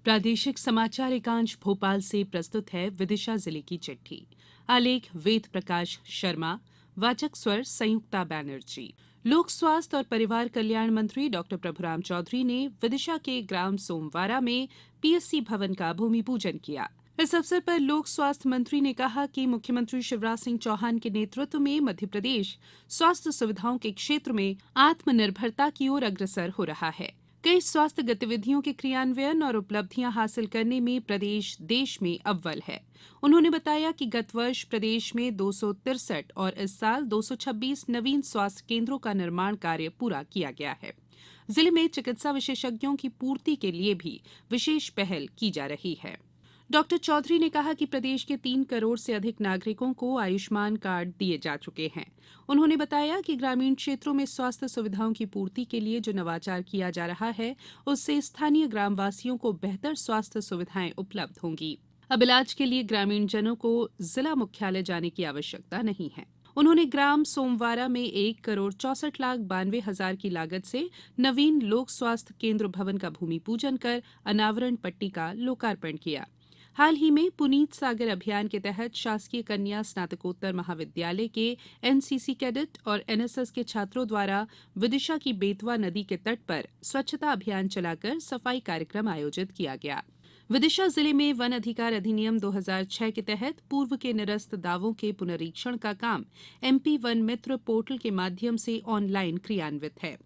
प्रादेशिक समाचार एकांश भोपाल से प्रस्तुत है विदिशा जिले की चिट्ठी। आलेख वेद प्रकाश शर्मा। वाचक स्वर संयुक्ता बैनर्जी। लोक स्वास्थ्य और परिवार कल्याण मंत्री डॉक्टर प्रभुराम चौधरी ने विदिशा के ग्राम सोमवारा में पीएससी भवन का भूमि पूजन किया। इस अवसर पर लोक स्वास्थ्य मंत्री ने कहा कि मुख्यमंत्री शिवराज सिंह चौहान के नेतृत्व में मध्य प्रदेश स्वास्थ्य सुविधाओं के क्षेत्र में आत्मनिर्भरता की ओर अग्रसर हो रहा है। कई स्वास्थ्य गतिविधियों के क्रियान्वयन और उपलब्धियां हासिल करने में प्रदेश देश में अव्वल है। उन्होंने बताया कि गत वर्ष प्रदेश में 263 और इस साल 226 नवीन स्वास्थ्य केंद्रों का निर्माण कार्य पूरा किया गया है। जिले में चिकित्सा विशेषज्ञों की पूर्ति के लिए भी विशेष पहल की जा रही है। डॉक्टर चौधरी ने कहा कि प्रदेश के 3 करोड़ से अधिक नागरिकों को आयुष्मान कार्ड दिए जा चुके हैं। उन्होंने बताया कि ग्रामीण क्षेत्रों में स्वास्थ्य सुविधाओं की पूर्ति के लिए जो नवाचार किया जा रहा है, उससे स्थानीय ग्रामवासियों को बेहतर स्वास्थ्य सुविधाएं उपलब्ध होंगी। अब इलाज के लिए ग्रामीण जनों को जिला मुख्यालय जाने की आवश्यकता नहीं है। उन्होंने ग्राम सोमवारा में 1,64,92,000 की लागत से नवीन लोक स्वास्थ्य केंद्र भवन का भूमि पूजन कर अनावरण पट्टी का लोकार्पण किया। हाल ही में पुनीत सागर अभियान के तहत शासकीय कन्या स्नातकोत्तर महाविद्यालय के एनसीसी कैडेट और एनएसएस के छात्रों द्वारा विदिशा की बेतवा नदी के तट पर स्वच्छता अभियान चलाकर सफाई कार्यक्रम आयोजित किया गया। विदिशा जिले में वन अधिकार अधिनियम 2006 के तहत पूर्व के निरस्त दावों के पुनरीक्षण का काम एमपी वन मित्र पोर्टल के माध्यम से ऑनलाइन क्रियान्वित है।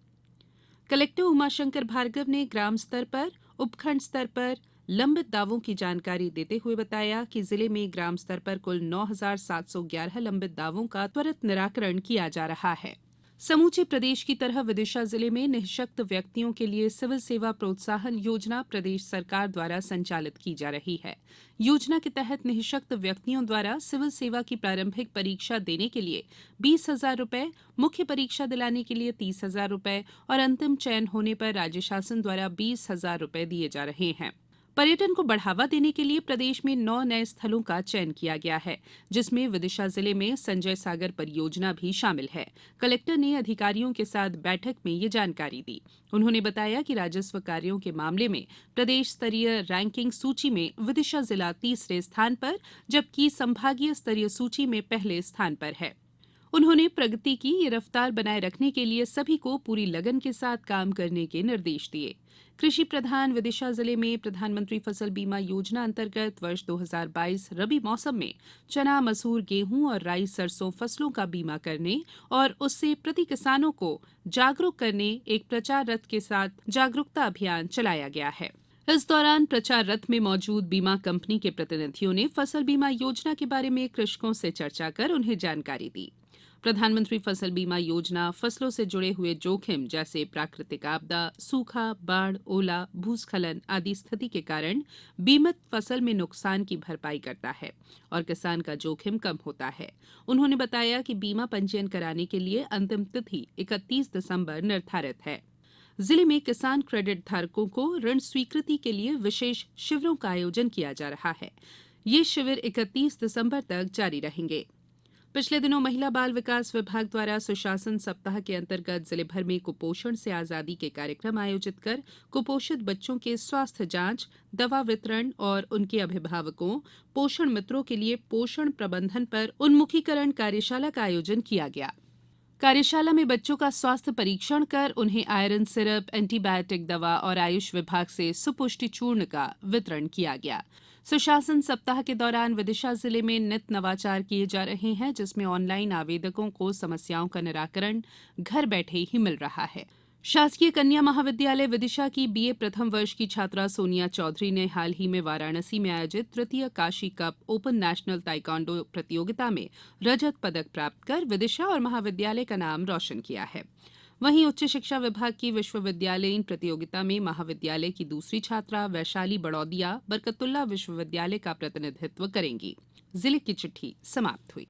कलेक्टर उमाशंकर भार्गव ने ग्राम स्तर पर, उपखंड स्तर पर लंबित दावों की जानकारी देते हुए बताया कि जिले में ग्राम स्तर पर कुल 9,711 लंबित दावों का त्वरित निराकरण किया जा रहा है। समूचे प्रदेश की तरह विदिशा जिले में निःशक्त व्यक्तियों के लिए सिविल सेवा प्रोत्साहन योजना प्रदेश सरकार द्वारा संचालित की जा रही है। योजना के तहत निःशक्त व्यक्तियों द्वारा सिविल सेवा की प्रारंभिक परीक्षा देने के लिए 20,000 रुपए, मुख्य परीक्षा दिलाने के लिए 30,000 रुपए और अंतिम चयन होने पर राज्य शासन द्वारा 20,000 रुपए दिए जा रहे हैं। पर्यटन को बढ़ावा देने के लिए प्रदेश में 9 नए स्थलों का चयन किया गया है, जिसमें विदिशा जिले में संजय सागर परियोजना भी शामिल है। कलेक्टर ने अधिकारियों के साथ बैठक में ये जानकारी दी। उन्होंने बताया कि राजस्व कार्यों के मामले में प्रदेश स्तरीय रैंकिंग सूची में विदिशा जिला तीसरे स्थान पर, जबकि संभागीय स्तरीय सूची में पहले स्थान पर है। उन्होंने प्रगति की ये रफ्तार बनाए रखने के लिए सभी को पूरी लगन के साथ काम करने के निर्देश दिए। कृषि प्रधान विदिशा जिले में प्रधानमंत्री फसल बीमा योजना अंतर्गत वर्ष 2022 रबी मौसम में चना, मसूर, गेहूं और राई सरसों फसलों का बीमा करने और उससे प्रति किसानों को जागरूक करने एक प्रचार रथ के साथ जागरूकता अभियान चलाया गया है। इस दौरान प्रचार रथ में मौजूद बीमा कंपनी के प्रतिनिधियों ने फसल बीमा योजना के बारे में कृषकों से चर्चा कर उन्हें जानकारी दी। प्रधानमंत्री फसल बीमा योजना फसलों से जुड़े हुए जोखिम जैसे प्राकृतिक आपदा, सूखा, बाढ़, ओला, भूस्खलन आदि स्थिति के कारण बीमित फसल में नुकसान की भरपाई करता है और किसान का जोखिम कम होता है। उन्होंने बताया कि बीमा पंजीयन कराने के लिए अंतिम तिथि 31 दिसंबर निर्धारित है। जिले में किसान क्रेडिट धारकों को ऋण स्वीकृति के लिए विशेष शिविरों का आयोजन किया जा रहा है। ये शिविर 31 दिसंबर तक जारी रहेंगे। पिछले दिनों महिला बाल विकास विभाग द्वारा सुशासन सप्ताह के अंतर्गत जिले भर में कुपोषण से आजादी के कार्यक्रम आयोजित कर कुपोषित बच्चों के स्वास्थ्य जांच, दवा वितरण और उनके अभिभावकों, पोषण मित्रों के लिए पोषण प्रबंधन पर उन्मुखीकरण कार्यशाला का आयोजन किया गया। कार्यशाला में बच्चों का स्वास्थ्य परीक्षण कर उन्हें आयरन सिरप, एंटीबायोटिक दवा और आयुष विभाग से सुपुष्टि चूर्ण का वितरण किया गया। सुशासन सप्ताह के दौरान विदिशा जिले में नित नवाचार किए जा रहे हैं, जिसमें ऑनलाइन आवेदकों को समस्याओं का निराकरण घर बैठे ही मिल रहा है। शासकीय कन्या महाविद्यालय विदिशा की बीए प्रथम वर्ष की छात्रा सोनिया चौधरी ने हाल ही में वाराणसी में आयोजित तृतीय Kashi cup open national taekwondo प्रतियोगिता में रजत पदक प्राप्त कर विदिशा और महाविद्यालय का नाम रोशन किया है। वहीं उच्च शिक्षा विभाग की विश्वविद्यालयीन प्रतियोगिता में महाविद्यालय की दूसरी छात्रा वैशाली बड़ौदिया बरकतुल्ला विश्वविद्यालय का प्रतिनिधित्व करेंगी। जिले की चिट्ठी समाप्त हुई।